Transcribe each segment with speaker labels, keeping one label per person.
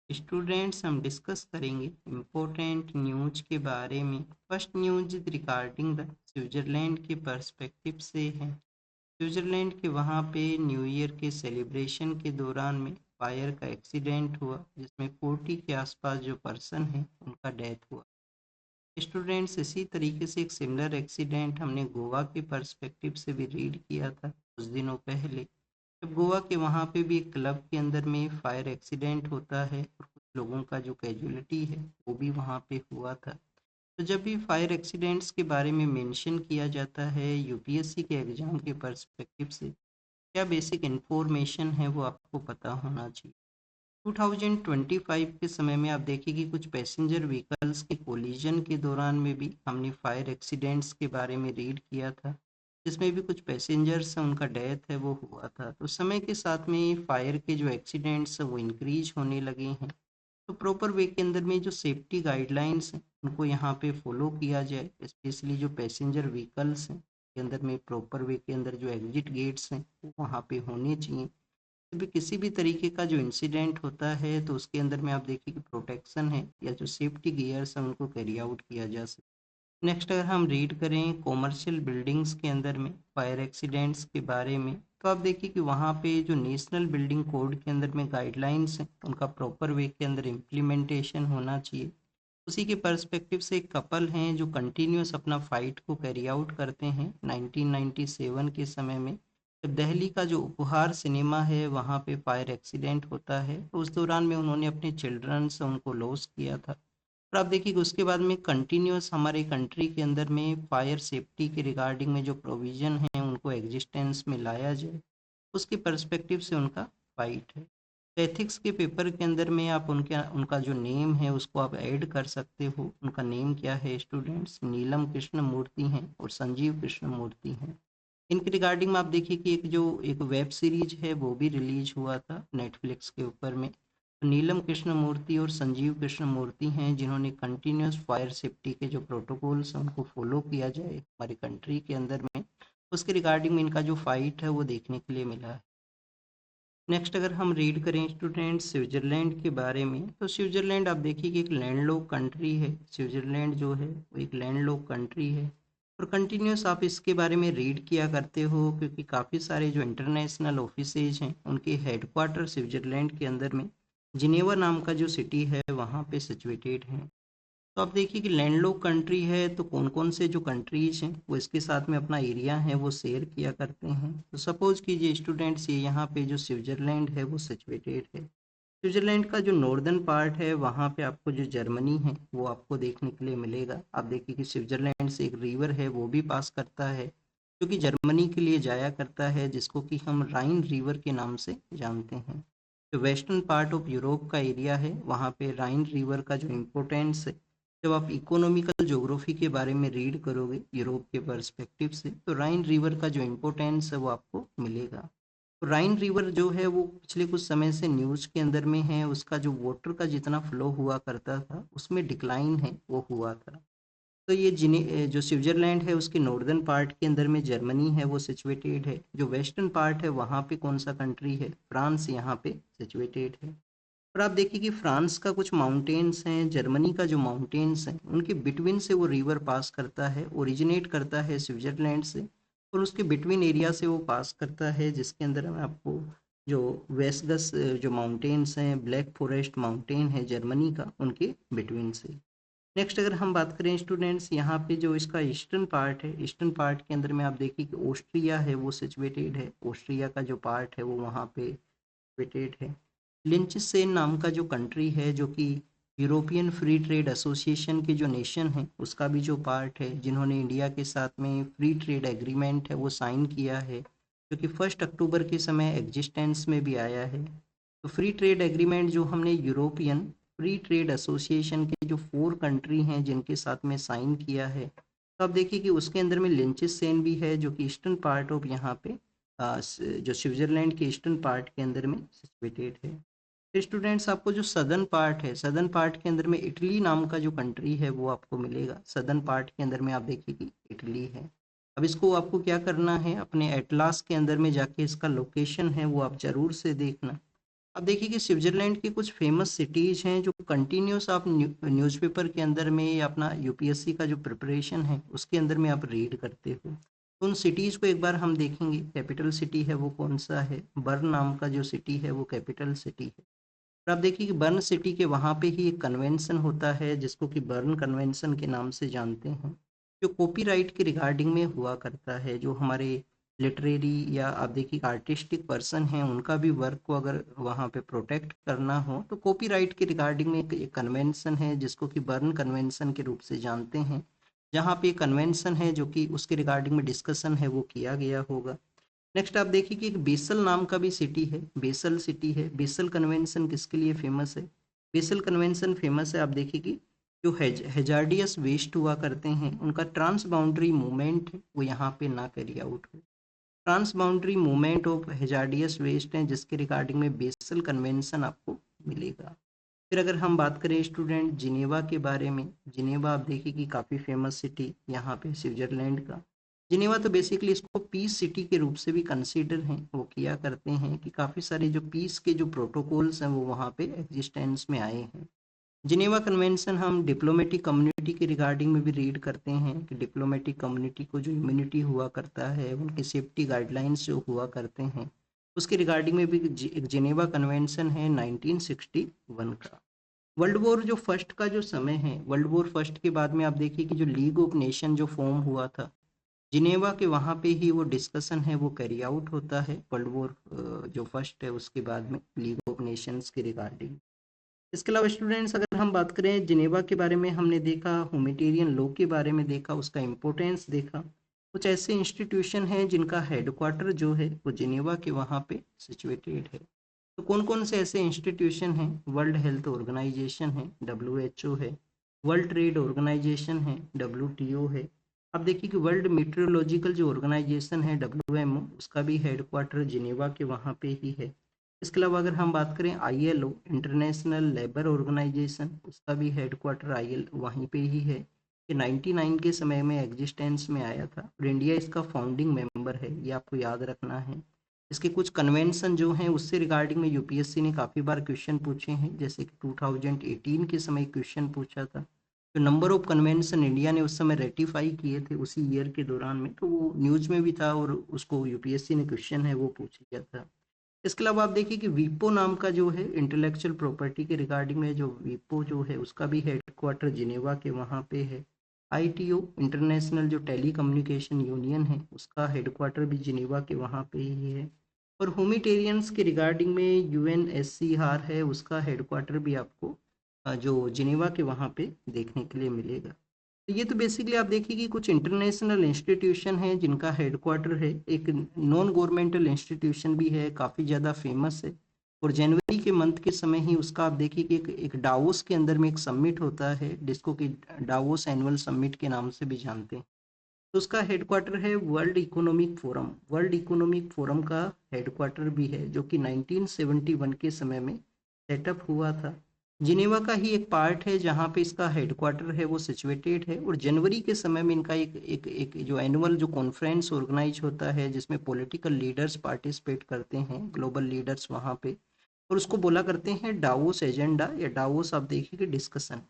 Speaker 1: Students हम discuss करेंगे important news के बारे में। First news regarding the Switzerland के पर्सपेक्टिव से है। स्विट्जरलैंड के वहाँ पे न्यू ईयर के सेलिब्रेशन के दौरान में फायर का एक्सीडेंट हुआ जिसमें 40 के आसपास जो पर्सन है उनका डेथ हुआ। स्टूडेंट्स इसी तरीके से एक सिमिलर एक्सीडेंट हमने गोवा के पर्सपेक्टिव से भी रीड किया था कुछ दिनों पहले, जब गोवा के वहाँ पे भी एक क्लब के अंदर में फायर एक्सीडेंट होता है और कुछ लोगों का जो कैजुअलिटी है वो भी वहाँ पे हुआ था। तो जब भी फायर एक्सीडेंट्स के बारे में मेंशन किया जाता है यूपीएससी के एग्जाम के पर्सपेक्टिव से, क्या बेसिक इन्फॉर्मेशन है वो आपको पता होना चाहिए। 2025 के समय में आप देखिए कि कुछ पैसेंजर व्हीकल्स के कोलिजन के दौरान में भी हमने फायर एक्सीडेंट्स के बारे में रीड किया था, जिसमें भी कुछ पैसेंजर्स हैं उनका डेथ है वो हुआ था। तो समय के साथ में फायर के जो एक्सीडेंट्स हैं वो इंक्रीज होने लगे हैं। तो प्रॉपर वे के अंदर में जो सेफ्टी गाइडलाइंस हैं उनको यहाँ पे फॉलो किया जाए, स्पेशली जो पैसेंजर व्हीकल्स हैं के अंदर में प्रॉपर वे के अंदर जो एग्जिट गेट्स हैं वो वहाँ पे होने चाहिए। भी किसी भी तरीके का जो इंसिडेंट होता है तो उसके अंदर में आप देखिए कि प्रोटेक्शन है या जो सेफ्टी गियर्स हैं उनको कैरी आउट किया जा सके। नेक्स्ट अगर हम रीड करें कॉमर्शियल बिल्डिंग्स के अंदर में फायर एक्सीडेंट्स के बारे में, तो आप देखिए कि वहाँ पे जो नेशनल बिल्डिंग कोड के अंदर में गाइडलाइंस हैं उनका प्रॉपर वे के अंदर इम्प्लीमेंटेशन होना चाहिए। उसी के पर्सपेक्टिव से एक कपल हैं जो कंटिन्यूस अपना फाइट को कैरी आउट करते हैं 1997 के समय में, जब दिल्ली का जो उपहार सिनेमा है वहाँ पे फायर एक्सीडेंट होता है। तो उस दौरान में उन्होंने अपने चिल्ड्रन से उनको लॉस किया था। और आप देखिए कि उसके बाद में कंटिन्यूस हमारे कंट्री के अंदर में फायर सेफ्टी के रिगार्डिंग में जो प्रोविज़न है उनको एग्जिस्टेंस में लाया जाए, उसके पर्सपेक्टिव से उनका फाइट है। एथिक्स के पेपर के अंदर में आप उनके उनका जो नेम है उसको आप ऐड कर सकते हो। उनका नेम क्या है स्टूडेंट्स? नीलम कृष्ण मूर्ति हैं और संजीव कृष्ण मूर्ति हैं। इनके रिगार्डिंग में आप देखिए कि एक वेब सीरीज है वो भी रिलीज हुआ था नेटफ्लिक्स के ऊपर में। नीलम कृष्ण मूर्ति और संजीव कृष्ण मूर्ति हैं जिन्होंने कंटिन्यूस फायर सेफ्टी के जो प्रोटोकॉल्स हैं उनको फॉलो किया जाए हमारी कंट्री के अंदर में, उसके रिगार्डिंग में इनका जो फाइट है वो देखने के लिए मिला है। नेक्स्ट अगर हम रीड करें स्टूडेंट स्विट्जरलैंड के बारे में, तो स्विट्जरलैंड आप देखिए कि एक लैंडलॉक कंट्री है। स्विट्जरलैंड जो है वो एक लैंडलॉक कंट्री है और कंटिन्यूस आप इसके बारे में रीड किया करते हो क्योंकि काफ़ी सारे जो इंटरनेशनल ऑफिसेज हैं उनके हेडक्वार्टर स्विट्जरलैंड के अंदर में जिनेवा नाम का जो सिटी है वहाँ पे सिचुएटेड है। तो आप देखिए कि लैंडलॉक कंट्री है तो कौन कौन से जो कंट्रीज हैं वो इसके साथ में अपना एरिया है वो शेयर किया करते हैं। तो सपोज कीजिए स्टूडेंट्स ये यहाँ पे जो स्विट्जरलैंड है वो सिचुएटेड है। स्विट्जरलैंड का जो नॉर्दर्न पार्ट है वहाँ पे आपको जो जर्मनी है वो आपको देखने के लिए मिलेगा। आप देखिए कि स्विट्जरलैंड से एक रिवर है वो भी पास करता है जो कि जर्मनी के लिए जाया करता है, जिसको कि हम राइन रिवर के नाम से जानते हैं। जो वेस्टर्न पार्ट ऑफ यूरोप का एरिया है वहाँ पे राइन रिवर का जो इम्पोर्टेंस है, जब आप इकोनॉमिकल ज्योग्राफी के बारे में रीड करोगे यूरोप के पर्सपेक्टिव से, तो राइन रिवर का जो इम्पोर्टेंस है वो आपको मिलेगा। तो राइन रिवर जो है वो पिछले कुछ समय से न्यूज़ के अंदर में है, उसका जो वाटर का जितना फ्लो हुआ करता था उसमें डिक्लाइन है वो हुआ था। तो ये जो स्विट्जरलैंड है उसके नॉर्दर्न पार्ट के अंदर में जर्मनी है वो सिचुएटेड है। जो वेस्टर्न पार्ट है वहाँ पे कौन सा कंट्री है? फ्रांस यहाँ पे सिचुएटेड है। और आप देखिए कि फ्रांस का कुछ माउंटेन्स हैं, जर्मनी का जो माउंटेन्स हैं उनके बिटवीन से वो रिवर पास करता है, ओरिजिनेट करता है स्विट्जरलैंड से और उसके बिटवीन एरिया से वो पास करता है, जिसके अंदर में आपको जो वेस्गस जो माउंटेन्स हैं, ब्लैक फॉरेस्ट माउंटेन है जर्मनी का, उनके बिटवीन से। नेक्स्ट अगर हम बात करें स्टूडेंट्स यहाँ पे जो इसका ईस्टर्न पार्ट है, ईस्टर्न पार्ट के अंदर में आप देखिए कि ऑस्ट्रिया है वो सिचुएटेड है। ऑस्ट्रिया का जो पार्ट है वो वहाँ पे सिचुएटेड है। लिंचसेन नाम का जो कंट्री है जो कि यूरोपियन फ्री ट्रेड एसोसिएशन के जो नेशन है उसका भी जो पार्ट है, जिन्होंने इंडिया के साथ में फ्री ट्रेड एग्रीमेंट है वो साइन किया है, जो कि 1 अक्टूबर के समय एग्जिस्टेंस में भी आया है। तो फ्री ट्रेड एग्रीमेंट जो हमने यूरोपियन फ्री ट्रेड एसोसिएशन के जो 4 कंट्री हैं जिनके साथ में साइन किया है, तो आप देखिए कि उसके अंदर में लिंचेस्टेन भी है जो कि ईस्टर्न पार्ट ऑफ यहाँ पे जो स्विट्जरलैंड के ईस्टर्न पार्ट के अंदर में सिचुएटेड है। फिर स्टूडेंट्स आपको जो सदर्न पार्ट है, सदर्न पार्ट के अंदर में इटली नाम का जो कंट्री है वो आपको मिलेगा। सदर्न पार्ट के अंदर में आप देखिए कि इटली है। अब इसको आपको क्या करना है, अपने एटलास के अंदर में जाके इसका लोकेशन है वो आप जरूर से देखना। अब देखिए कि स्विट्जरलैंड की कुछ फेमस सिटीज़ हैं जो कंटिन्यूस आप न्यूज़पेपर के अंदर में या अपना यूपीएससी का जो प्रिपरेशन है उसके अंदर में आप रीड करते हो। तो उन सिटीज़ को एक बार हम देखेंगे। कैपिटल सिटी है वो कौन सा है? बर्न नाम का जो सिटी है वो कैपिटल सिटी है। और आप देखिए कि बर्न सिटी के वहाँ पे ही एक कन्वेंशन होता है जिसको कि बर्न कन्वेंशन के नाम से जानते हैं, जो कॉपीराइट के रिगार्डिंग में हुआ करता है। जो हमारे लिटरेरी या आप देखिए आर्टिस्टिक पर्सन हैं उनका भी वर्क को अगर वहाँ पे प्रोटेक्ट करना हो तो कॉपीराइट के रिगार्डिंग में एक कन्वेंशन है जिसको कि बर्न कन्वेंशन के रूप से जानते हैं। जहाँ पे कन्वेंशन है जो कि उसके रिगार्डिंग में डिस्कशन है वो किया गया होगा। नेक्स्ट आप देखिए कि एक बेसल नाम का भी सिटी है, बेसल सिटी है। बेसल कन्वेंशन किसके लिए फेमस है? बेसल कन्वेंशन फेमस है, आप देखिए कि जो हेजार्डियस वेस्ट हुआ करते हैं उनका ट्रांस बाउंड्री मूवमेंट है वो यहाँ पे ना कैरी आउट हो। Trans boundary movement of hazardous waste है जिसके रिगार्डिंग में बेसल कन्वेंशन आपको मिलेगा। फिर अगर हम बात करें स्टूडेंट जिनेवा के बारे में, जिनेवा आप देखिए कि काफ़ी फेमस सिटी यहाँ पे स्विट्जरलैंड का। जिनेवा तो बेसिकली इसको पीस सिटी के रूप से भी कंसीडर हैं, वो किया करते हैं कि काफ़ी सारे जो पीस के जो प्रोटोकॉल्स हैं वो वहाँ पे एग्जिस्टेंस में आए हैं। जिनेवा कन्वेंशन हम डिप्लोमेटिक कम्युनिटी के रिगार्डिंग में भी रीड करते हैं कि डिप्लोमेटिक कम्युनिटी को जो इम्यूनिटी हुआ करता है उनके सेफ्टी गाइडलाइंस जो हुआ करते हैं उसके रिगार्डिंग में भी एक जिनेवा कन्वेंशन है 1961 का। वर्ल्ड वॉर जो फर्स्ट का जो समय है, वर्ल्ड वॉर फर्स्ट के बाद में आप देखिए कि जो लीग ऑफ नेशन जो फॉर्म हुआ था जिनेवा के, वहाँ पे ही वो डिस्कशन है वो कैरी आउट होता है। वर्ल्ड वॉर जो फर्स्ट है उसके बाद में लीग ऑफ नेशंस के रिगार्डिंग। इसके अलावा स्टूडेंट्स अगर हम बात करें जिनेवा के बारे में, हमने देखा ह्यूमैनिटेरियन लॉ के बारे में देखा, उसका इम्पोर्टेंस देखा। कुछ ऐसे इंस्टीट्यूशन हैं जिनका हेडक्वार्टर जो है वो जिनेवा के वहाँ पे सिचुएटेड है। तो कौन कौन से ऐसे इंस्टीट्यूशन हैं? वर्ल्ड हेल्थ ऑर्गेनाइजेशन है, WHO है। वर्ल्ड ट्रेड ऑर्गेनाइजेशन है, WTO है। अब देखिए कि वर्ल्ड मीटरोलॉजिकल जो ऑर्गेनाइजेशन है WMO, उसका भी हेडक्वार्टर जिनेवा के वहाँ पे ही है। इसके अलावा अगर हम बात करें ILO इंटरनेशनल लेबर ऑर्गेनाइजेशन, उसका भी हेडक्वार्टर IL वहीं पे ही है। ये 99 के समय में एग्जिस्टेंस में आया था और इंडिया इसका फाउंडिंग मेंबर है, ये आपको याद रखना है। इसके कुछ कन्वेंशन जो हैं उससे रिगार्डिंग में यूपीएससी ने काफ़ी बार क्वेश्चन पूछे हैं, जैसे कि 2018 के समय क्वेश्चन पूछा था। जो नंबर ऑफ कन्वेंशन इंडिया ने उस समय रेटिफाई किए थे उसी ईयर के दौरान में, तो वो न्यूज़ में भी था और उसको यूपीएससी ने क्वेश्चन है वो पूछ लिया था। इसके अलावा आप देखिए कि वीपो नाम का जो है इंटेलेक्चुअल प्रॉपर्टी के रिगार्डिंग में, जो वीपो जो है उसका भी हेडक्वार्टर जिनेवा के वहाँ पे है। ITO इंटरनेशनल जो टेली कम्युनिकेशन यूनियन है उसका हेडक्वार्टर भी जिनेवा के वहाँ पे ही है। और ह्यूमैनिटेरियंस के रिगार्डिंग में UNSCR है, उसका हेडक्वार्टर भी आपको जो जिनेवा के वहाँ पे देखने के लिए मिलेगा। तो ये तो बेसिकली आप देखिए कि कुछ इंटरनेशनल इंस्टीट्यूशन है जिनका हेडक्वार्टर है। एक नॉन गवर्नमेंटल इंस्टीट्यूशन भी है, काफ़ी ज़्यादा फेमस है। और जनवरी के मंथ के समय ही उसका आप देखिए कि एक डावोस के अंदर में एक समिट होता है जिसको कि डावोस एनुअल समिट के नाम से भी जानते हैं। तो उसका हेडक्वार्टर है world economic forum. World economic forum का हेडक्वार्टर भी है जो कि 1971 के समय में सेटअप हुआ था। जिनेवा का ही एक पार्ट है जहाँ पे इसका हेडक्वार्टर है वो सिचुएटेड है। और जनवरी के समय में इनका एक जो एनुअल जो कॉन्फ्रेंस ऑर्गेनाइज होता है जिसमें पॉलिटिकल लीडर्स पार्टिसिपेट करते हैं, ग्लोबल लीडर्स वहाँ पे, और उसको बोला करते हैं डावोस एजेंडा या डावोस आप देखिए कि डिस्कशन।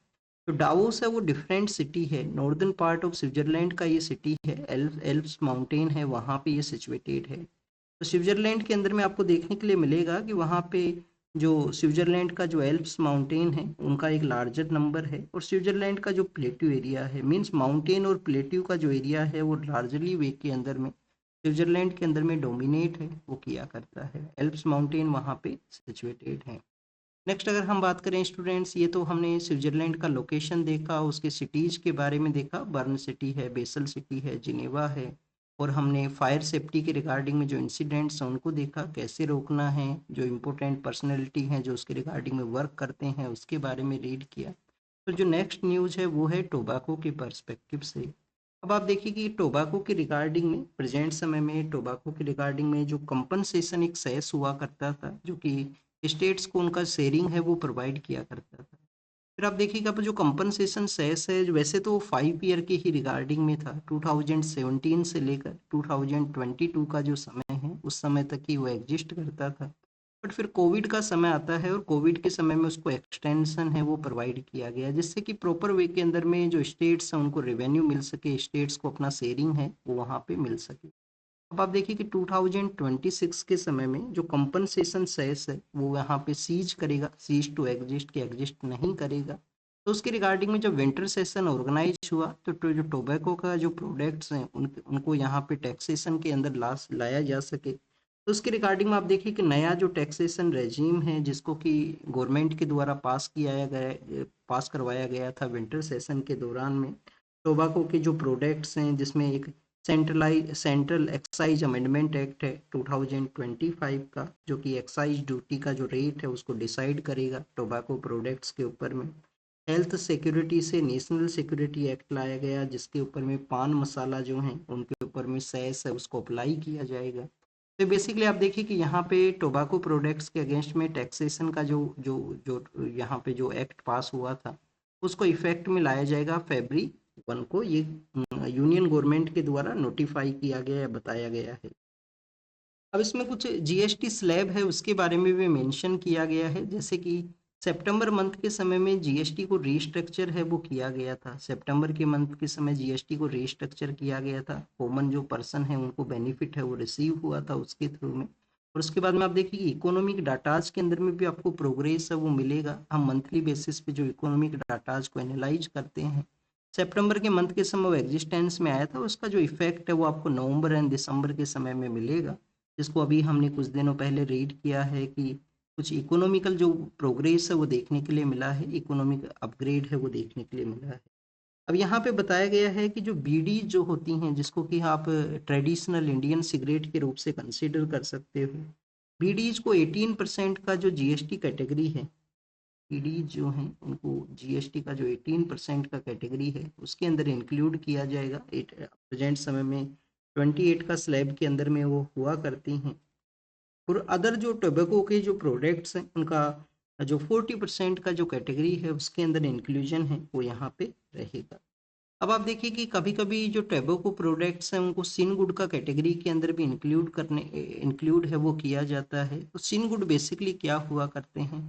Speaker 1: जो डावोस है वो डिफरेंट सिटी है, नॉर्दर्न पार्ट ऑफ स्विट्जरलैंड का ये सिटी है, एल्प्स माउंटेन है वहाँ पे ये सिचुएटेड है। तो स्विट्जरलैंड के अंदर में आपको देखने के लिए मिलेगा कि वहाँ पे जो स्विट्जरलैंड का जो एल्प्स माउंटेन है उनका एक लार्जर नंबर है। और स्विट्जरलैंड का जो प्लेट्यू एरिया है, मींस माउंटेन और प्लेट्यू का जो एरिया है वो लार्जली वे के अंदर में स्विट्जरलैंड के अंदर में डोमिनेट है, वो किया करता है। एल्प्स माउंटेन वहाँ पे सिचुएटेड है। नेक्स्ट अगर हम बात करें स्टूडेंट्स, ये तो हमने स्विट्जरलैंड का लोकेशन देखा, उसके सिटीज़ के बारे में देखा। बर्न सिटी है, बेसल सिटी है, जिनेवा है। और हमने फायर सेफ्टी के रिगार्डिंग में जो इंसिडेंट्स हैं उनको देखा, कैसे रोकना है, जो इम्पोर्टेंट पर्सनैलिटी हैं जो उसके रिगार्डिंग में वर्क करते हैं उसके बारे में रीड किया। तो जो नेक्स्ट न्यूज़ है वो है टोबैको के पर्सपेक्टिव से। अब आप देखिए कि टोबैको के रिगार्डिंग में प्रेजेंट समय में टोबैको के रिगार्डिंग में जो कंपनसेशन एक सेस हुआ करता था जो कि स्टेट्स को उनका शेयरिंग है वो प्रोवाइड किया करता था। फिर आप देखिएगा जो कंपनसेशन सेस है वैसे तो 5 ईयर के ही रिगार्डिंग में था, 2017 से लेकर 2022 का जो समय है उस समय तक ही वो एग्जिस्ट करता था। बट फिर कोविड का समय आता है और कोविड के समय में उसको एक्सटेंशन है वो प्रोवाइड किया गया, जिससे कि प्रॉपर वे के अंदर में जो स्टेट्स हैं उनको रेवेन्यू मिल सके, स्टेट्स को अपना शेयरिंग है वो वहाँ पे मिल सके। अब आप देखिए कि 2026 के समय में जो कंपनसेशन सेस है वो यहाँ पे सीज करेगा, सीज टू एग्जिस्ट के एग्जिस्ट नहीं करेगा। तो उसके रिगार्डिंग में जब विंटर सेशन ऑर्गेनाइज हुआ तो जो टोबैको का जो प्रोडक्ट्स हैं उनको यहाँ पे टैक्सेशन के अंदर लाया जा सके। तो उसके रिगार्डिंग में आप देखिए कि नया जो टैक्सेशन रेजीम है जिसको कि गवर्नमेंट के द्वारा पास करवाया गया था विंटर सेशन के दौरान में, टोबैको के जो प्रोडक्ट्स हैं जिसमें एक सेंट्रल एक्साइज अमेंडमेंट एक्ट है 2025 का, जो कि एक्साइज ड्यूटी का जो रेट है उसको डिसाइड करेगा टोबैको प्रोडक्ट्स के ऊपर में। हेल्थ सिक्योरिटी से नेशनल सिक्योरिटी एक्ट लाया गया जिसके ऊपर में पान मसाला जो हैं उनके ऊपर में सेस है उसको अप्लाई किया जाएगा। तो बेसिकली आप देखिए कि यहाँ पे टोबैको प्रोडक्ट्स के अगेंस्ट में टैक्सेशन का जो जो जो यहाँ पे जो एक्ट पास हुआ था उसको इफेक्ट में लाया जाएगा February 1 को। ये यूनियन गवर्नमेंट के द्वारा नोटिफाई किया गया है, बताया गया है। अब इसमें कुछ जीएसटी स्लैब है उसके बारे में भी मेंशन किया गया है, जैसे कि सितंबर मंथ के समय में जीएसटी को रीस्ट्रक्चर है वो किया गया था। सितंबर के मंथ के समय जीएसटी को रीस्ट्रक्चर किया गया था, कॉमन जो पर्सन है उनको बेनिफिट है वो रिसीव हुआ था उसके थ्रू में। और उसके बाद में आप देखिए कि इकोनॉमिक डाटाज के अंदर में भी आपको प्रोग्रेस है वो मिलेगा। हम मंथली बेसिस पे जो इकोनॉमिक डाटाज को एनालाइज करते हैं, सितंबर के मंथ के समय वो एग्जिस्टेंस में आया था, उसका जो इफेक्ट है वो आपको नवंबर एंड दिसंबर के समय में मिलेगा, जिसको अभी हमने कुछ दिनों पहले रीड किया है कि कुछ इकोनॉमिकल जो प्रोग्रेस है वो देखने के लिए मिला है, इकोनॉमिक अपग्रेड है वो देखने के लिए मिला है। अब यहाँ पे बताया गया है कि जो बीड़ी जो होती हैं जिसको कि आप ट्रेडिशनल इंडियन सिगरेट के रूप से कंसिडर कर सकते हो, बीडीज को 18% का जो जीएसटी कैटेगरी है, बीडीज जो हैं उनको जीएसटी का जो 18% का कैटेगरी है उसके अंदर इंक्लूड किया जाएगा। प्रेजेंट समय में 28 का स्लैब के अंदर में वो हुआ करती हैं। और अदर जो टोबैको के जो प्रोडक्ट्स हैं उनका जो 40% का जो कैटेगरी है उसके अंदर इंक्लूजन है वो यहाँ पे रहेगा। अब आप देखिए कि कभी कभी जो टोबैको प्रोडक्ट्स हैं उनको सिन गुड का कैटेगरी के अंदर भी इंक्लूड है वो किया जाता है। तो सिन गुड बेसिकली क्या हुआ करते हैं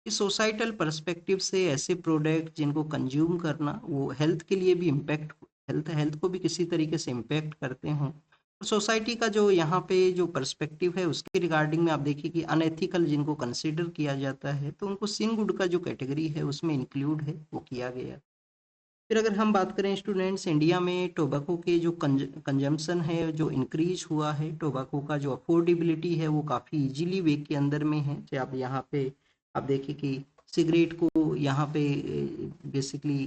Speaker 1: कि सोसाइटल पर्सपेक्टिव से ऐसे प्रोडक्ट जिनको कंज्यूम करना वो हेल्थ के लिए भी इम्पैक्ट, हेल्थ हेल्थ को भी किसी तरीके से इम्पैक्ट करते हों, सोसाइटी का जो यहाँ पे जो पर्सपेक्टिव है उसके रिगार्डिंग में आप देखिए कि अनएथिकल जिनको कंसिडर किया जाता है तो उनको सिन गुड का जो कैटेगरी है उसमें इंक्लूड है वो किया गया। फिर अगर हम बात करें स्टूडेंट्स, इंडिया में टोबैको के जो कंजम्पशन है जो इंक्रीज हुआ है, टोबैको का जो अफोर्डेबिलिटी है वो काफ़ी इजीली वे के अंदर में है। चाहे आप यहाँ पे आप देखिए कि सिगरेट को यहाँ पे बेसिकली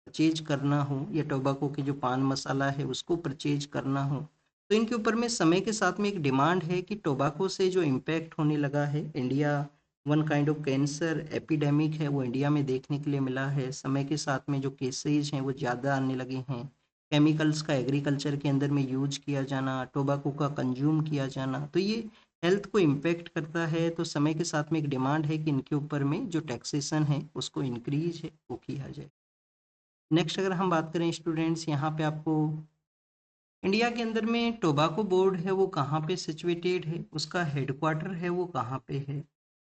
Speaker 1: परचेज करना हो या टोबैको के जो पान मसाला है उसको परचेज करना हो, तो इनके ऊपर में समय के साथ में एक डिमांड है कि टोबैको से जो इम्पैक्ट होने लगा है, India one kind of cancer epidemic है वो इंडिया में देखने के लिए मिला है। समय के साथ में जो केसेज हैं वो ज़्यादा आने लगे हैं, केमिकल्स का एग्रीकल्चर के अंदर में यूज किया जाना, टोबैको का कंज्यूम किया जाना, तो ये हेल्थ को इम्पेक्ट करता है। तो समय के साथ में एक डिमांड है कि इनके ऊपर में जो टैक्सेशन है उसको इंक्रीज है वो किया जाए। नेक्स्ट अगर हम बात करें स्टूडेंट्स, यहाँ पे आपको इंडिया के अंदर में टोबैको बोर्ड है वो कहाँ पे सिचुएटेड है, उसका हेडक्वार्टर है वो कहाँ पे है।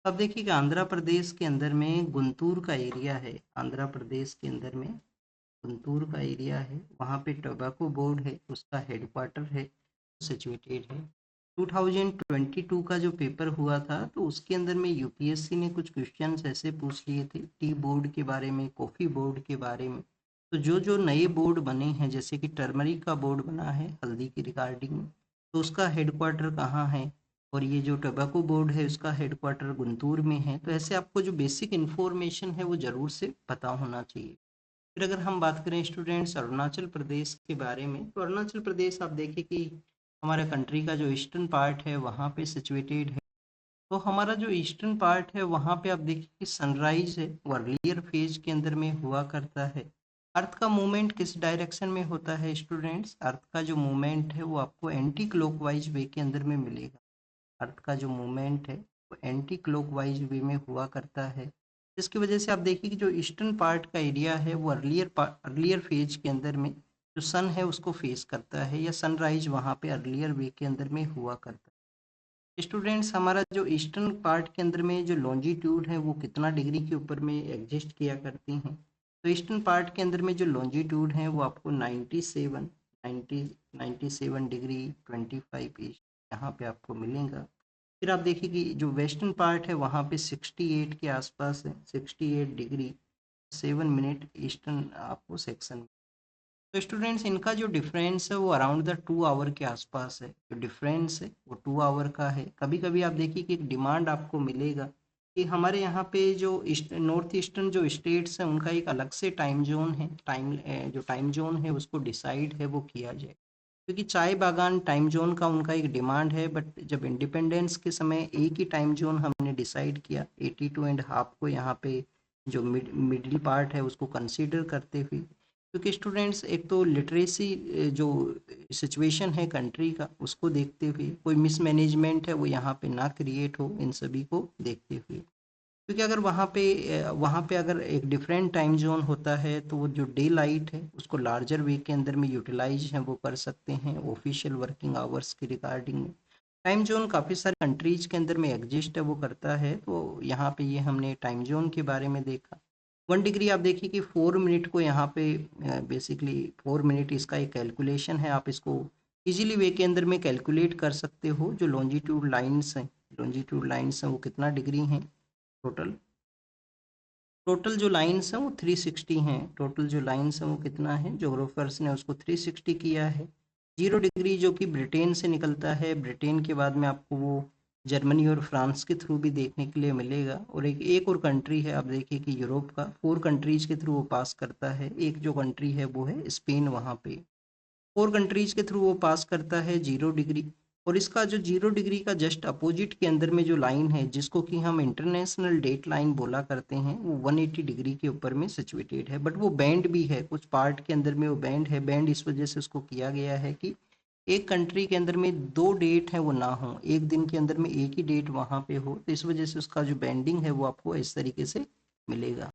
Speaker 1: अब देखिए कि आंध्र प्रदेश के अंदर में गुंटूर का एरिया है, आंध्र प्रदेश के अंदर में गुंटूर का एरिया है, वहाँ पे टोबैको बोर्ड है उसका हेडक्वार्टर है सिचुएटेड है। 2022 का जो पेपर हुआ था तो उसके अंदर में यूपीएससी ने कुछ क्वेश्चंस ऐसे पूछ लिए थे टी बोर्ड के बारे में, कॉफ़ी बोर्ड के बारे में। तो जो जो नए बोर्ड बने हैं जैसे कि टर्मरिक का बोर्ड बना है हल्दी की रिगार्डिंग में, तो उसका हेडक्वार्टर कहाँ है, और ये जो टोबैको बोर्ड है उसका हेडक्वार्टर गुंटूर में है। तो ऐसे आपको जो बेसिक इन्फॉर्मेशन है वो ज़रूर से पता होना चाहिए। फिर अगर हम बात करें स्टूडेंट्स अरुणाचल प्रदेश के बारे में, तो अरुणाचल प्रदेश आप देखें कि हमारे कंट्री का जो ईस्टर्न पार्ट है वहाँ पे सिचुएटेड है। तो हमारा जो ईस्टर्न पार्ट है वहाँ पे आप देखिए कि सनराइज है वो अर्लियर फेज के अंदर में हुआ करता है। अर्थ का मूवमेंट किस डायरेक्शन में होता है स्टूडेंट्स, अर्थ का जो मूवमेंट है वो आपको एंटी क्लॉकवाइज वे के अंदर में मिलेगा। अर्थ का जो मूवमेंट है वो एंटी क्लॉकवाइज वे में हुआ करता है, जिसकी वजह से आप देखिए कि जो ईस्टर्न पार्ट का एरिया है वो अर्लियर फेज के अंदर में जो सन है उसको फेस करता है, या सनराइज वहाँ पे अर्लियर वे के अंदर में हुआ करता है। स्टूडेंट्स हमारा जो ईस्टर्न पार्ट के अंदर में जो लॉन्जिट्यूड है वो कितना डिग्री के ऊपर में एग्जिस्ट किया करती हैं। तो ईस्टर्न पार्ट के अंदर में जो लॉन्जिट्यूड है वो आपको 97 डिग्री 25 ईस्ट यहाँ पे आपको मिलेगा। फिर आप देखिए कि जो वेस्टर्न पार्ट है वहाँ पे 68 के आसपास है, 68 डिग्री 7 मिनट ईस्टर्न आपको सेक्शन। तो स्टूडेंट्स इनका जो डिफरेंस है वो अराउंड द 2 आवर के आसपास है। जो डिफरेंस है वो 2 आवर का है। कभी कभी आप देखिए कि एक डिमांड आपको मिलेगा कि हमारे यहाँ पे जो नॉर्थ ईस्टर्न जो स्टेट्स हैं उनका एक अलग से टाइम जोन है, जो टाइम जोन है उसको डिसाइड है वो किया जाए। क्योंकि चाय बागान टाइम जोन का उनका एक डिमांड है, बट जब इंडिपेंडेंस के समय एक ही टाइम जोन हमने डिसाइड किया 82.5 को यहाँ पे जो मिडिल पार्ट है उसको कंसीडर करते हुए। क्योंकि स्टूडेंट्स एक तो लिटरेसी जो सिचुएशन है कंट्री का उसको देखते हुए कोई मिसमैनेजमेंट है वो यहाँ पे ना क्रिएट हो, इन सभी को देखते हुए। क्योंकि अगर वहाँ पे अगर एक डिफरेंट टाइम जोन होता है तो वो जो डे लाइट है उसको लार्जर वे के अंदर में यूटिलाइज है वो कर सकते हैं ऑफिशियल वर्किंग आवर्स के रिगार्डिंग में। टाइम जोन काफ़ी सारे कंट्रीज के अंदर में एग्जिस्ट है वो करता है, तो यहाँ पे ये हमने टाइम जोन के बारे में देखा। 1 डिग्री आप देखिए कि 4 मिनट को यहाँ पे बेसिकली 4 मिनट इसका एक कैलकुलेशन है। आप इसको इजीली वे के अंदर में कैलकुलेट कर सकते हो। जो लॉन्जिट्यूड लाइन्स हैं वो कितना डिग्री हैं टोटल। टोटल जो लाइन्स हैं वो 360 हैं। टोटल जो लाइन्स हैं वो कितना है, जोग्राफर्स ने उसको 360 किया है। 0 डिग्री जो कि ब्रिटेन से निकलता है, ब्रिटेन के बाद में आपको वो जर्मनी और फ्रांस के थ्रू भी देखने के लिए मिलेगा। और एक और कंट्री है, आप देखिए कि यूरोप का 4 कंट्रीज के थ्रू वो पास करता है। एक जो कंट्री है वो है स्पेन, वहाँ पे 4 कंट्रीज के थ्रू वो पास करता है 0 डिग्री। और इसका जो 0 डिग्री का जस्ट अपोजिट के अंदर में जो लाइन है जिसको कि हम इंटरनेशनल डेट लाइन बोला करते हैं वो 180 डिग्री के ऊपर में सिचुएटेड है। बट वो बैंड भी है, कुछ पार्ट के अंदर में वो बैंड है। बैंड इस वजह से उसको किया गया है कि एक कंट्री के अंदर में दो डेट है वो ना हो, एक दिन के अंदर में एक ही डेट वहाँ पे हो, तो इस वजह से उसका जो बैंडिंग है वो आपको इस तरीके से मिलेगा।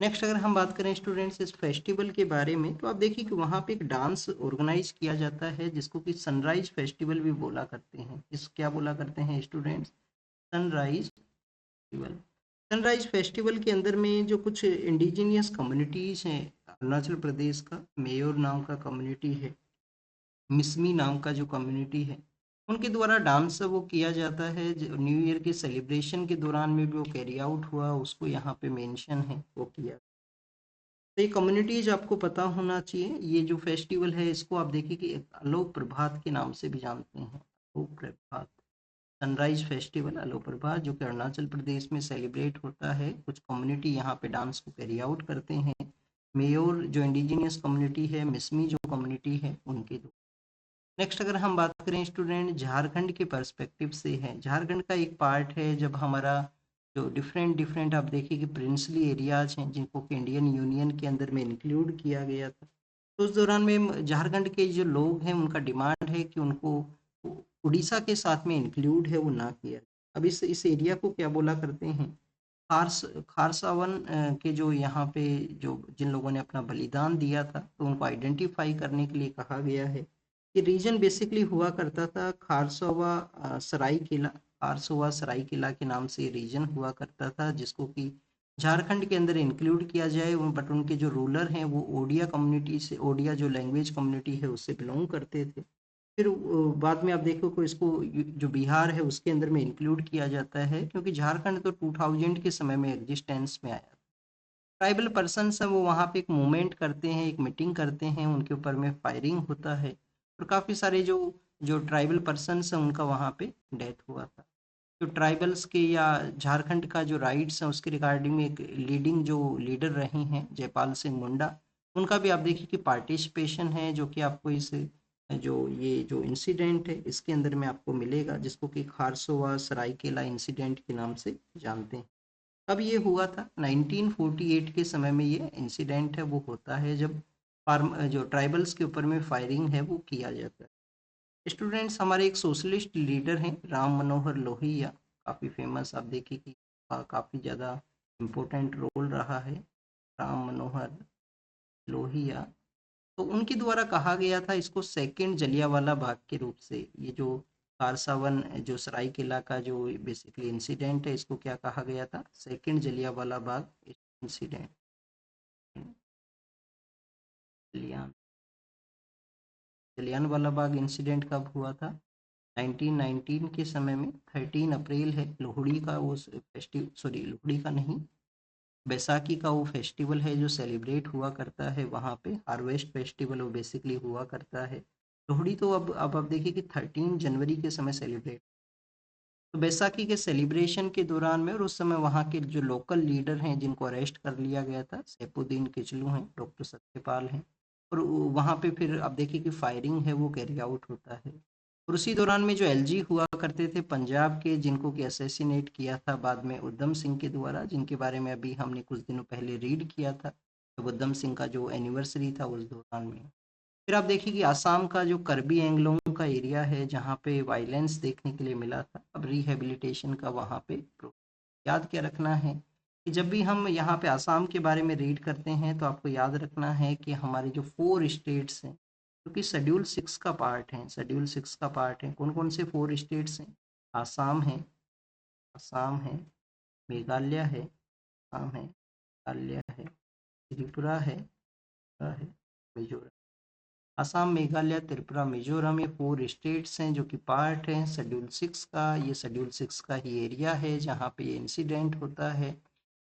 Speaker 1: नेक्स्ट अगर हम बात करें स्टूडेंट्स इस फेस्टिवल के बारे में, तो आप देखिए कि वहाँ पे एक डांस ऑर्गेनाइज किया जाता है जिसको कि सनराइज फेस्टिवल भी बोला करते हैं। इस क्या बोला करते हैं students, sunrise festival. Sunrise festival के अंदर में जो कुछ इंडिजिनियस कम्युनिटीज़ हैं, अरुणाचल प्रदेश का मेयोर नाम का कम्युनिटी है, मिसमी नाम का जो कम्युनिटी है, उनके द्वारा डांस वो किया जाता है। जो न्यू ईयर के सेलिब्रेशन के दौरान में भी वो कैरी आउट हुआ, उसको यहाँ पे मेंशन है वो किया। तो ये कम्युनिटीज आपको पता होना चाहिए। ये जो फेस्टिवल है इसको आप देखिए कि एक आलोक प्रभात के नाम से भी जानते हैं, आलोक प्रभात। सनराइज फेस्टिवल आलोक प्रभात जो कि अरुणाचल प्रदेश में सेलिब्रेट होता है। कुछ कम्युनिटी यहाँ पे डांस को कैरी आउट करते हैं। मेयोर जो इंडिजिनियस कम्युनिटी है, मिसमी जो कम्युनिटी है, उनके दो। नेक्स्ट अगर हम बात करें स्टूडेंट झारखंड के पर्सपेक्टिव से है, झारखंड का एक पार्ट है जब हमारा जो डिफरेंट डिफरेंट आप देखिए कि प्रिंसली एरियाज हैं जिनको कि इंडियन यूनियन के अंदर में इंक्लूड किया गया था। तो उस दौरान में झारखंड के जो लोग हैं उनका डिमांड है कि उनको उड़ीसा के साथ में इंक्लूड है वो ना किया। अब इस एरिया को क्या बोला करते हैं, खारसावन के जो यहाँ पे जो जिन लोगों ने अपना बलिदान दिया था तो उनको आइडेंटिफाई करने के लिए कहा गया है। ये रीजन बेसिकली हुआ करता था खारसोवा सराय किला, खारसोवा सराय किला के नाम से ये रीजन हुआ करता था जिसको कि झारखंड के अंदर इंक्लूड किया जाए। बट उनके जो रूलर हैं वो ओडिया कम्युनिटी से, ओडिया जो लैंग्वेज कम्युनिटी है उससे बिलोंग करते थे। फिर बाद में आप देखो को इसको जो बिहार है उसके अंदर में इंक्लूड किया जाता है क्योंकि झारखंड तो 2000 के समय में एग्जिस्टेंस में आया। ट्राइबल पर्सन्स हैं वो वहाँ पे एक मूवमेंट करते हैं, एक मीटिंग करते हैं, उनके ऊपर में फायरिंग होता है और काफ़ी सारे जो जो ट्राइबल पर्सन्स हैं उनका वहाँ पे डेथ हुआ था। जो ट्राइबल्स के या झारखंड का जो राइट्स हैं उसके रिगार्डिंग में एक लीडिंग जो लीडर रहे हैं जयपाल सिंह मुंडा, उनका भी आप देखिए कि पार्टिसिपेशन है जो कि आपको इस जो ये जो इंसिडेंट है इसके अंदर में आपको मिलेगा जिसको कि खारसोवा सरायकेला इंसिडेंट के नाम से जानते हैं। अब ये हुआ था 1948 के समय में, ये इंसिडेंट है वो होता है जब फार्म जो ट्राइबल्स के ऊपर में फायरिंग है वो किया जाता है। स्टूडेंट्स हमारे एक सोशलिस्ट लीडर हैं राम मनोहर लोहिया, काफ़ी फेमस, आप देखिए कि काफ़ी ज़्यादा इम्पोर्टेंट रोल रहा है राम मनोहर लोहिया। तो उनके द्वारा कहा गया था इसको सेकंड जलियांवाला बाग के रूप से। ये जो खारसावन जो सरायकेला का जो बेसिकली इंसिडेंट है, इसको क्या कहा गया था? Second Jallianwala Bagh incident. Jallianwala Bagh incident कब हुआ था? 1919 के समय में 13 अप्रैल है, लोहड़ी का वो फेस्टिवल, सॉरी लोहड़ी का नहीं, बैसाखी का वो फेस्टिवल है जो सेलिब्रेट हुआ करता है वहाँ पे, हार्वेस्ट फेस्टिवल वो बेसिकली हुआ करता है। लोहड़ी तो अब आप देखिए कि 13 जनवरी के समय सेलिब्रेट, तो बैसाखी के सेलिब्रेशन के दौरान में, और उस समय वहाँ के जो लोकल लीडर हैं जिनको अरेस्ट कर लिया गया था, सैफुद्दीन किचलू हैं, डॉक्टर सत्यपाल हैं, और वहाँ पे फिर आप देखिए कि फायरिंग है वो कैरी आउट होता है। और उसी दौरान में जो एलजी हुआ करते थे पंजाब के, जिनको कि असैसिनेट किया था बाद में उधम सिंह के द्वारा, जिनके बारे में अभी हमने कुछ दिनों पहले रीड किया था, तो उधम सिंह का जो एनिवर्सरी था उस दौरान में। फिर आप देखिए कि आसाम का जो कर्बी एंगलोंग का एरिया है जहाँ पे वायलेंस देखने के लिए मिला था, अब रिहेबिलिटेशन का वहाँ पे याद क्या रखना है कि जब भी हम यहाँ पे आसाम के बारे में रीड करते हैं तो आपको याद रखना है कि हमारे जो 4 स्टेट्स हैं जो कि शेड्यूल 6 का पार्ट हैं, शेड्यूल 6 का पार्ट है, कौन कौन से 4 स्टेट्स हैं? आसाम है, आसाम है, मेघालय है, आसाम है, मेघालय है, त्रिपुरा है, मिजोरम। असम, मेघालय, त्रिपुरा, मिजोरम, ये 4 स्टेट्स हैं जो कि पार्ट हैं शेड्यूल 6 का। ये शेड्यूल 6 का ही एरिया है जहाँ पे ये इंसिडेंट होता है।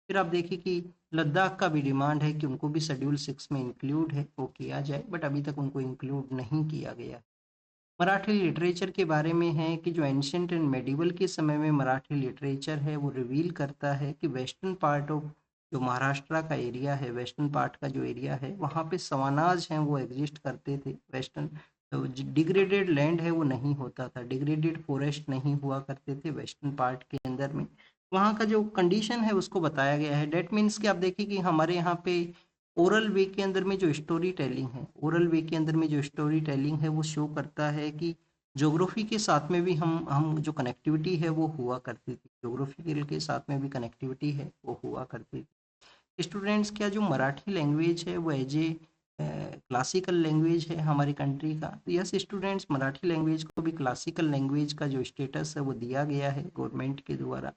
Speaker 1: फिर आप देखिए कि लद्दाख का भी डिमांड है कि उनको भी शेड्यूल 6 में इंक्लूड है, वो किया जाए, बट अभी तक उनको इंक्लूड नहीं किया गया। मराठी लिटरेचर के बारे में है कि जो एंशियंट एंड मेडिवल के समय में मराठी लिटरेचर है वो रिवील करता है कि वेस्टर्न पार्ट ऑफ जो महाराष्ट्र का एरिया है, वेस्टर्न पार्ट का जो एरिया है वहाँ पे सवानाज हैं वो एग्जिस्ट करते थे। वेस्टर्न तो डिग्रेडेड लैंड है वो नहीं होता था, डिग्रेडेड फॉरेस्ट नहीं हुआ करते थे वेस्टर्न पार्ट के अंदर में। वहाँ का जो कंडीशन है उसको बताया गया है। डेट मीन्स कि आप देखिए कि हमारे यहाँ पे ओरल वे के अंदर में जो स्टोरी टेलिंग है, ओरल वे के अंदर में जो स्टोरी टेलिंग है वो शो करता है कि ज्योग्राफी के साथ में भी हम जो कनेक्टिविटी है वो हुआ करती थी, ज्योग्राफिकल के साथ में भी कनेक्टिविटी है वो हुआ करती थी। स्टूडेंट्स, क्या जो मराठी लैंग्वेज है वो एज ए क्लासिकल लैंग्वेज है हमारी कंट्री का? तो यस स्टूडेंट्स, मराठी लैंग्वेज को भी क्लासिकल लैंग्वेज का जो स्टेटस है वो दिया गया है गवर्नमेंट के द्वारा।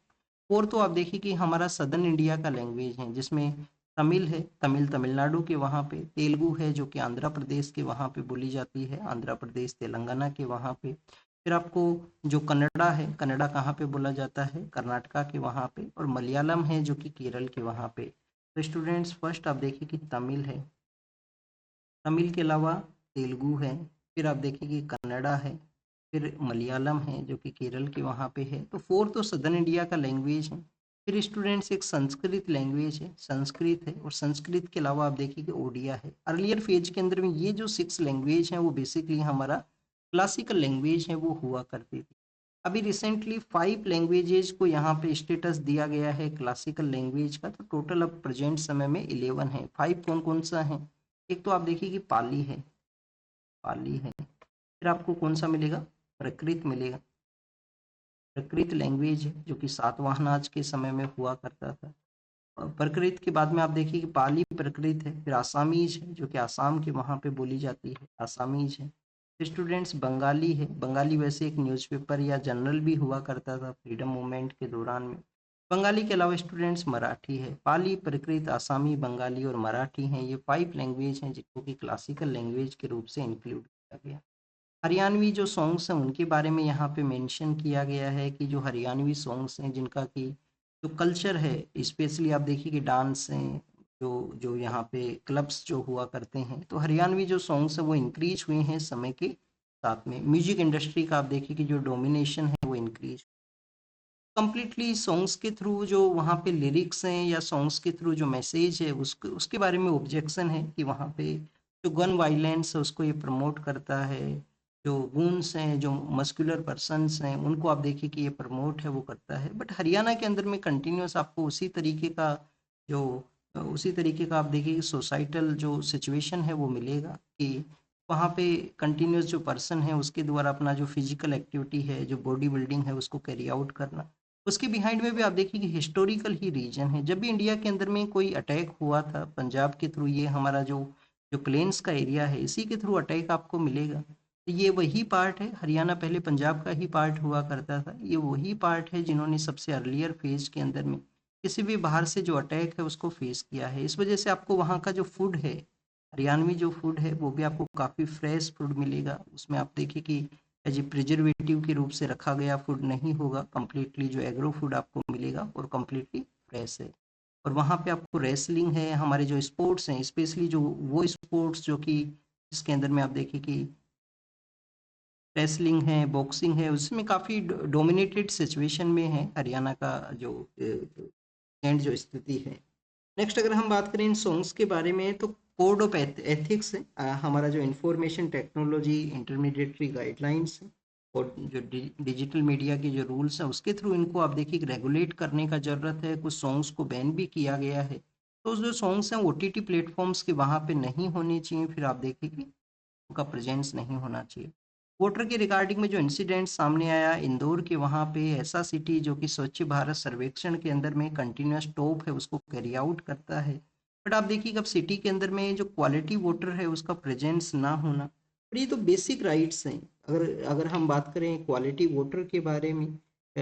Speaker 1: और तो आप देखिए कि हमारा सदर्न इंडिया का लैंग्वेज है जिसमें तमिल है, तमिल तमिलनाडु के वहाँ पे, तेलुगु है जो कि आंध्र प्रदेश के वहाँ पे बोली जाती है, आंध्र प्रदेश तेलंगाना के वहाँ पे। फिर आपको जो कन्नड़ा है, कन्नड़ा कहाँ पे बोला जाता है? कर्नाटका के वहाँ पे। और मलयालम है जो कि केरल के वहाँ पे। तो स्टूडेंट्स, फर्स्ट आप देखिए कि तमिल है, तमिल के अलावा तेलुगु है, फिर आप देखिए कि कन्नड़ा है, फिर मलयालम है जो कि केरल के वहाँ पे है। तो 4 तो सदर्न इंडिया का लैंग्वेज है। फिर स्टूडेंट्स एक संस्कृत लैंग्वेज है, संस्कृत है, और संस्कृत के अलावा आप देखिए कि ओडिया है। अर्लियर फेज के अंदर में ये जो 6 लैंग्वेज हैं वो बेसिकली हमारा क्लासिकल लैंग्वेज है वो हुआ करती थी। अभी रिसेंटली 5 लैंग्वेजेज को यहाँ पे स्टेटस दिया गया है क्लासिकल लैंग्वेज का, तो टोटल अब प्रेजेंट समय में 11 है। 5 कौन कौन सा है? एक तो आप देखिए कि पाली है, पाली है, फिर आपको कौन सा मिलेगा? प्रकृत मिलेगा, प्रकृत लैंग्वेज है जो कि सातवाहन आज के समय में हुआ करता था। और प्रकृत के बाद में आप देखिए कि पाली प्रकृत है, फिर आसामीज है जो कि आसाम के वहाँ पे बोली जाती है, आसामीज है। फिर स्टूडेंट्स बंगाली है, बंगाली वैसे एक न्यूज़पेपर या जर्नल भी हुआ करता था फ्रीडम मूवमेंट के दौरान में। बंगाली के अलावा स्टूडेंट्स मराठी है, पाली, प्रकृत, आसामी, बंगाली और मराठी हैं, ये 5 लैंग्वेज हैं जिनको कि क्लासिकल लैंग्वेज के रूप से इंक्लूड किया गया। हरियाणवी जो सॉन्ग्स हैं उनके बारे में यहाँ पे मेंशन किया गया है कि जो हरियाणवी सॉन्ग्स हैं जिनका कि जो कल्चर है, स्पेशली आप देखिए कि डांस हैं, जो जो यहाँ पे क्लब्स जो हुआ करते हैं, तो हरियाणवी जो सॉन्ग्स हैं वो इंक्रीज हुए हैं समय के साथ में। म्यूजिक इंडस्ट्री का आप देखिए कि जो डोमिनेशन है वो इंक्रीज कंप्लीटली सॉन्ग्स के थ्रू, जो वहाँ पे लिरिक्स हैं या सॉन्ग्स के थ्रू जो मैसेज है उसके उसके बारे में ऑब्जेक्शन है कि वहाँ पे जो गन वायलेंस है उसको ये प्रमोट करता है। जो गूंस हैं, जो मस्कुलर पर्सन्स हैं, उनको आप देखिए कि ये प्रमोट है वो करता है। बट हरियाणा के अंदर में कंटिन्यूस आपको जो उसी तरीके का आप देखिए कि सोसाइटल जो सिचुएशन है वो मिलेगा कि वहाँ पे कंटिन्यूस जो पर्सन है उसके द्वारा अपना जो फिजिकल एक्टिविटी है, जो बॉडी बिल्डिंग है उसको कैरी आउट करना। उसके बिहाइंड में भी आप देखिए कि हिस्टोरिकल ही रीजन है। जब भी इंडिया के अंदर में कोई अटैक हुआ था पंजाब के थ्रू, ये हमारा जो जो प्लेन्स का एरिया है इसी के थ्रू अटैक आपको मिलेगा। तो ये वही पार्ट है, हरियाणा पहले पंजाब का ही पार्ट हुआ करता था। ये वही पार्ट है जिन्होंने सबसे अर्लियर फेज के अंदर में किसी भी बाहर से जो अटैक है उसको फेस किया है। इस वजह से आपको वहाँ का जो फूड है, हरियाणवी जो फूड है, वो भी आपको काफ़ी फ्रेश फूड मिलेगा। उसमें आप देखिए कि एज ए प्रिजर्वेटिव के रूप से रखा गया फूड नहीं होगा, कंप्लीटली जो एग्रो फूड आपको मिलेगा और कंप्लीटली फ्रेश है। और वहाँ पे आपको रेसलिंग है, हमारे जो स्पोर्ट्स हैं, स्पेशली जो वो स्पोर्ट्स जो कि जिसके अंदर में आप देखिए कि रेसलिंग है, बॉक्सिंग है, उसमें काफ़ी डोमिनेटेड सिचुएशन में है हरियाणा का जो एंड जो स्थिति है। नेक्स्ट अगर हम बात करें इन सॉन्ग्स के बारे में, तो कोड ऑफ एथिक्स है, हमारा जो इंफॉर्मेशन टेक्नोलॉजी इंटरमीडिएटरी गाइडलाइंस है, और जो डिजिटल मीडिया के जो रूल्स हैं उसके थ्रू इनको आप देखिए रेगुलेट करने का ज़रूरत है। कुछ सॉन्ग्स को बैन भी किया गया है, तो जो सॉन्ग्स हैं ओटीटी प्लेटफॉर्म्स के वहाँ पे नहीं होने चाहिए, फिर आप देखिए कि उनका प्रेजेंस नहीं होना चाहिए। वोटर के रिगार्डिंग में जो इंसिडेंट सामने आया इंदौर के, वहाँ पे ऐसा सिटी जो कि स्वच्छ भारत सर्वेक्षण के अंदर में कंटिन्यूस टॉप है उसको कैरी आउट करता है, बट आप देखिए कब सिटी के अंदर में जो क्वालिटी वोटर है उसका प्रेजेंस ना होना। और ये तो बेसिक राइट्स हैं। अगर अगर हम बात करें क्वालिटी वोटर के बारे में, के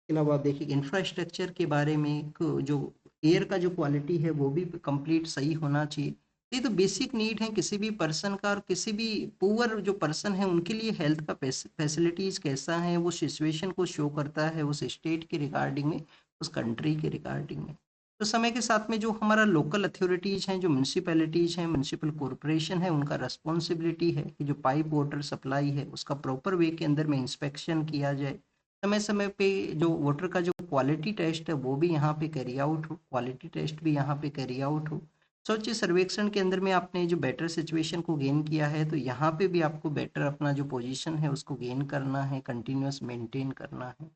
Speaker 1: अलावा आप देखिए इंफ्रास्ट्रक्चर के बारे में, जो एयर का जो क्वालिटी है वो भी कंप्लीट सही होना चाहिए। ये तो बेसिक नीड है किसी भी पर्सन का, और किसी भी पुअर जो पर्सन है उनके लिए हेल्थ का फैसिलिटीज कैसा है वो सिचुएशन को शो करता है उस स्टेट के रिगार्डिंग में, उस कंट्री के रिगार्डिंग में। तो समय के साथ में जो हमारा लोकल अथॉरिटीज हैं, जो म्यूनसिपैलिटीज हैं, म्यूनसिपल कॉरपोरेशन है, उनका रिस्पॉन्सिबिलिटी है कि जो पाइप वाटर सप्लाई है उसका प्रॉपर वे के अंदर में इंस्पेक्शन किया जाए। समय समय पे जो वाटर का जो क्वालिटी टेस्ट है वो भी यहाँ पे कैरी आउट हो, क्वालिटी टेस्ट भी यहाँ पे कैरी आउट हो। स्वच्छ सर्वेक्षण के अंदर में आपने जो बेटर सिचुएशन को गेन किया है, तो यहाँ पे भी आपको बेटर अपना जो पोजीशन है उसको गेन करना है, कंटिन्यूअस मेंटेन करना है।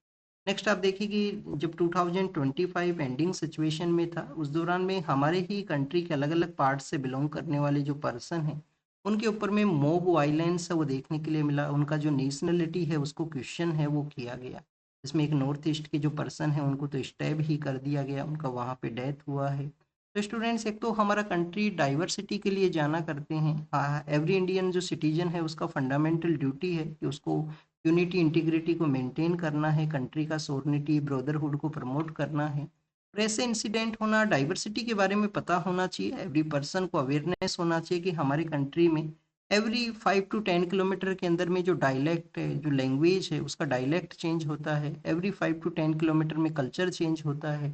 Speaker 1: नेक्स्ट आप देखिए कि जब 2025 एंडिंग सिचुएशन में था, उस दौरान में हमारे ही कंट्री के अलग अलग पार्ट से बिलोंग करने वाले जो पर्सन हैं उनके ऊपर में मॉब वायलेंस है वो देखने के लिए मिला। उनका जो नेशनलिटी है उसको क्वेश्चन है वो किया गया। इसमें एक नॉर्थ ईस्ट के जो पर्सन है उनको तो स्टैब ही कर दिया गया, उनका वहाँ पे डेथ हुआ है। तो स्टूडेंट्स, एक तो हमारा कंट्री डाइवर्सिटी के लिए जाना करते हैं। एवरी इंडियन जो सिटीजन है उसका फंडामेंटल ड्यूटी है कि उसको यूनिटी इंटीग्रिटी को मेंटेन करना है, कंट्री का सोवरेनिटी ब्रदरहुड को प्रमोट करना है। और ऐसे इंसिडेंट होना, डाइवर्सिटी के बारे में पता होना चाहिए, एवरी पर्सन को अवेयरनेस होना चाहिए कि हमारे कंट्री में एवरी 5 to 10 किलोमीटर के अंदर में जो डायलेक्ट है, जो लैंग्वेज है, उसका डायलेक्ट चेंज होता है। एवरी 5 to 10 किलोमीटर में कल्चर चेंज होता है।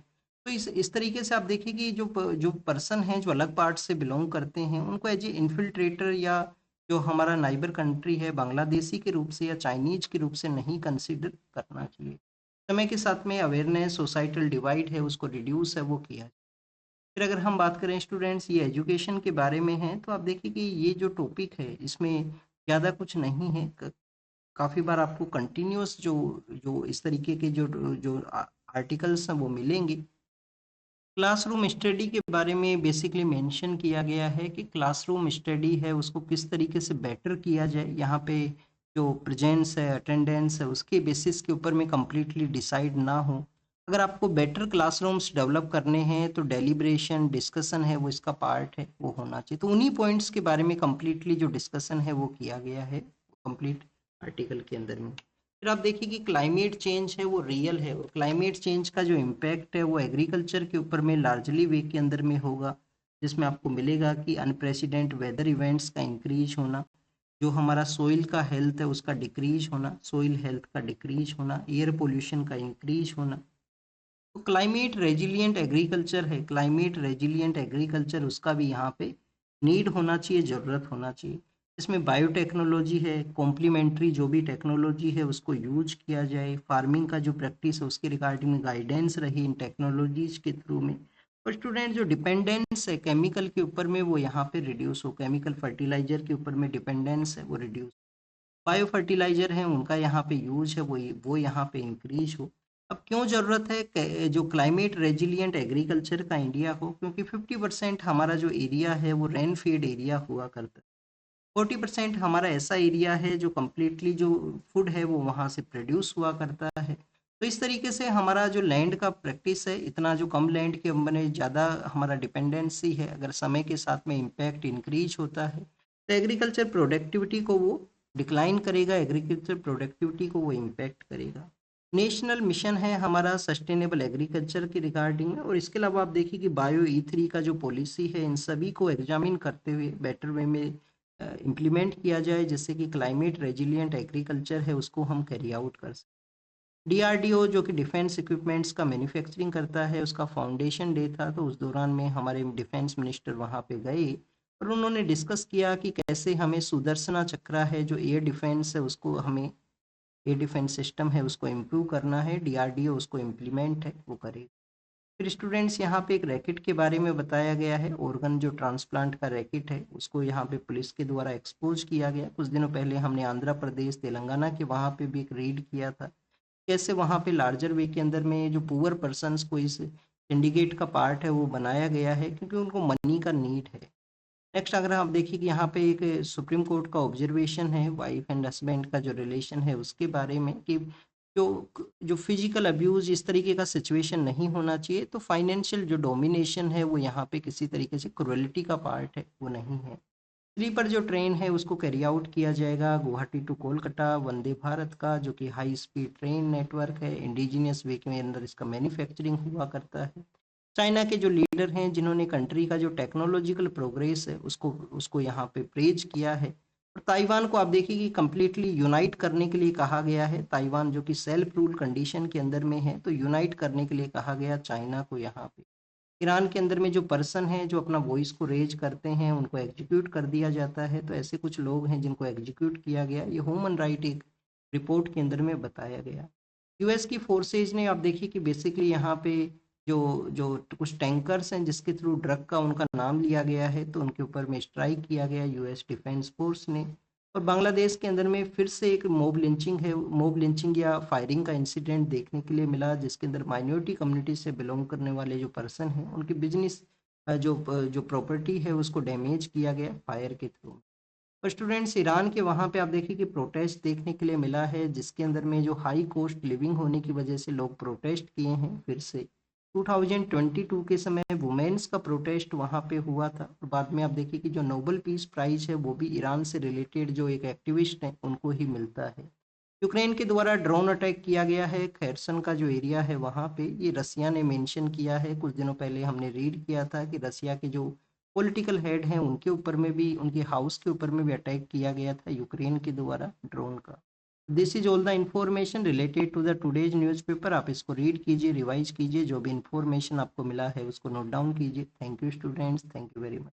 Speaker 1: तो इस तरीके से आप देखिए कि जो पर्सन हैं जो अलग पार्ट से बिलोंग करते हैं उनको एज ए इन्फिल्ट्रेटर, या जो हमारा नाइबर कंट्री है बांग्लादेशी के रूप से या चाइनीज के रूप से नहीं कंसिडर करना चाहिए। समय के साथ में अवेयरनेस, सोसाइटल डिवाइड है उसको रिड्यूस है वो किया। फिर अगर हम बात करें स्टूडेंट्स, ये एजुकेशन के बारे में है, तो आप देखिए कि ये जो टॉपिक है इसमें ज़्यादा कुछ नहीं है। काफ़ी बार आपको कंटिन्यूअस जो जो इस तरीके के जो जो आर्टिकल्स हैं वो मिलेंगे। क्लासरूम स्टडी के बारे में बेसिकली मेंशन किया गया है कि क्लासरूम स्टडी है उसको किस तरीके से बेटर किया जाए। यहाँ पे जो प्रेजेंस है, अटेंडेंस है, उसके बेसिस के ऊपर में कम्प्लीटली डिसाइड ना हो। अगर आपको बेटर क्लासरूम्स डेवलप करने हैं तो डेलिब्रेशन डिस्कशन है वो इसका पार्ट है, वो होना चाहिए। तो उन्हीं पॉइंट्स के बारे में कम्प्लीटली जो डिस्कशन है वो किया गया है कंप्लीट आर्टिकल के अंदर में। फिर आप देखिए कि क्लाइमेट चेंज है वो रियल है, और क्लाइमेट चेंज का जो इम्पैक्ट है वो एग्रीकल्चर के ऊपर में लार्जली वे के अंदर में होगा, जिसमें आपको मिलेगा कि अनप्रेसिडेंट वेदर इवेंट्स का इंक्रीज होना, जो हमारा सोइल का हेल्थ है उसका डिक्रीज होना, सोइल हेल्थ का डिक्रीज होना, एयर पोल्यूशन का इंक्रीज होना। तो क्लाइमेट रेजिलिएंट एग्रीकल्चर है, क्लाइमेट रेजिलिएंट एग्रीकल्चर उसका भी यहाँ पे नीड होना चाहिए, ज़रूरत होना चाहिए। इसमें बायोटेक्नोलॉजी है, कॉम्प्लीमेंट्री जो भी टेक्नोलॉजी है उसको यूज किया जाए। फार्मिंग का जो प्रैक्टिस है उसके रिगार्डिंग में गाइडेंस रही इन टेक्नोलॉजीज के थ्रू में। और स्टूडेंट, जो डिपेंडेंस है केमिकल के ऊपर में वो यहाँ पे रिड्यूस हो, केमिकल फर्टिलाइजर के ऊपर में डिपेंडेंस है वो रिड्यूस, बायो फर्टिलाइजर हैं उनका यहाँ पे यूज है वो यहाँ पे इंक्रीज हो। अब क्यों ज़रूरत है जो क्लाइमेट रेजिलिएंट एग्रीकल्चर का इंडिया हो, क्योंकि 50% हमारा जो एरिया है वो रेन फीड एरिया हुआ करता है। 40% हमारा ऐसा एरिया है जो कम्प्लीटली जो फूड है वो वहाँ से प्रोड्यूस हुआ करता है। तो इस तरीके से हमारा जो लैंड का प्रैक्टिस है, इतना जो कम लैंड के मैंने ज़्यादा हमारा डिपेंडेंसी है, अगर समय के साथ में इम्पैक्ट इंक्रीज होता है तो एग्रीकल्चर प्रोडक्टिविटी को वो डिक्लाइन करेगा, एग्रीकल्चर प्रोडक्टिविटी को वो इम्पैक्ट करेगा। नेशनल मिशन है हमारा सस्टेनेबल एग्रीकल्चर के रिगार्डिंग में, और इसके अलावा आप देखिए कि बायो ई3 का जो पॉलिसी है इन सभी को एग्जामिन करते हुए बेटर वे में इम्प्लीमेंट किया जाए, जिससे कि क्लाइमेट रेजिलिएंट एग्रीकल्चर है उसको हम कैरी आउट कर सकें। डीआरडीओ जो कि डिफेंस इक्विपमेंट्स का मैन्युफैक्चरिंग करता है, उसका फाउंडेशन डे था, तो उस दौरान में हमारे डिफेंस मिनिस्टर वहाँ पे गए और उन्होंने डिस्कस किया कि कैसे हमें सुदर्शना चक्रा है जो एयर डिफेंस है उसको हमें एयर डिफेंस सिस्टम है उसको इम्प्रूव करना है, डीआरडीओ उसको इम्प्लीमेंट है वो करे। फिर स्टूडेंट्स यहाँ पे एक रैकेट के बारे में बताया गया है, ऑर्गन जो ट्रांसप्लांट का रैकेट है उसको यहाँ पे पुलिस के द्वारा एक्सपोज किया गया। कुछ दिनों पहले हमने आंध्र प्रदेश तेलंगाना के वहाँ पे भी एक रेड किया था, कैसे वहाँ पे लार्जर वे के अंदर में जो पुअर पर्सनस को इस सिंडिकेट का पार्ट है वो बनाया गया है क्योंकि उनको मनी का नीड है। नेक्स्ट अगर आप देखिए कि यहाँ पे एक सुप्रीम कोर्ट का ऑब्जर्वेशन है वाइफ एंड हस्बैंड का जो रिलेशन है उसके बारे में कि जो जो फिजिकल अब्यूज इस तरीके का सिचुएशन नहीं होना चाहिए, तो फाइनेंशियल जो डोमिनेशन है वो यहाँ पे किसी तरीके से क्रुएलिटी का पार्ट है वो नहीं है। स्लीपर जो ट्रेन है उसको कैरी आउट किया जाएगा गुवाहाटी टू कोलकाता वंदे भारत का, जो कि हाई स्पीड ट्रेन नेटवर्क है, इंडिजिनियस वे के अंदर इसका मैन्युफैक्चरिंग हुआ करता है। चाइना के जो लीडर हैं जिन्होंने कंट्री का जो टेक्नोलॉजिकल प्रोग्रेस है उसको उसको यहाँ पे प्रेज किया है। और ताइवान को आप देखिए कि कम्प्लीटली यूनाइट करने के लिए कहा गया है, ताइवान जो कि सेल्फ रूल कंडीशन के अंदर में है तो यूनाइट करने के लिए कहा गया चाइना को यहाँ पे। ईरान के अंदर में जो पर्सन है जो अपना वॉइस को रेज करते हैं उनको एग्जीक्यूट कर दिया जाता है, तो ऐसे कुछ लोग हैं जिनको एग्जीक्यूट किया गया, ये ह्यूमन राइट एक रिपोर्ट के अंदर में बताया गया। यूएस की फोर्सेज ने आप देखिए कि बेसिकली यहाँ पे जो जो कुछ टैंकर्स हैं जिसके थ्रू ड्रग का उनका नाम लिया गया है तो उनके ऊपर में स्ट्राइक किया गया यूएस डिफेंस फोर्स ने। और बांग्लादेश के अंदर में फिर से एक मोब लिंचिंग है, मोब लिंचिंग या फायरिंग का इंसिडेंट देखने के लिए मिला जिसके अंदर माइनॉरिटी कम्युनिटी से बिलोंग करने वाले जो पर्सन हैं उनकी बिजनेस जो प्रॉपर्टी है उसको डैमेज किया गया फायर के थ्रू। और स्टूडेंट्स ईरान के वहाँ पे आप देखिए कि प्रोटेस्ट देखने के लिए मिला है जिसके अंदर में जो हाई कॉस्ट लिविंग होने की वजह से लोग प्रोटेस्ट किए हैं फिर से। 2022 के समय वुमेन्स का प्रोटेस्ट वहाँ पे हुआ था, और बाद में आप देखिए कि जो नोबेल पीस प्राइज है वो भी ईरान से रिलेटेड जो एक एक्टिविस्ट है उनको ही मिलता है। यूक्रेन के द्वारा ड्रोन अटैक किया गया है खैरसन का जो एरिया है वहाँ पे, ये रसिया ने मेंशन किया है। कुछ दिनों पहले हमने रीड किया था कि रसिया के जो पॉलिटिकल हेड हैं उनके ऊपर में भी, उनके हाउस के ऊपर में भी अटैक किया गया था यूक्रेन के द्वारा ड्रोन का। This is all the information related to the today's newspaper. आप इसको रीड कीजिए, रिवाइज कीजिए, जो भी इंफॉर्मेशन आपको मिला है उसको नोट डाउन कीजिए। Thank you students, thank you very much.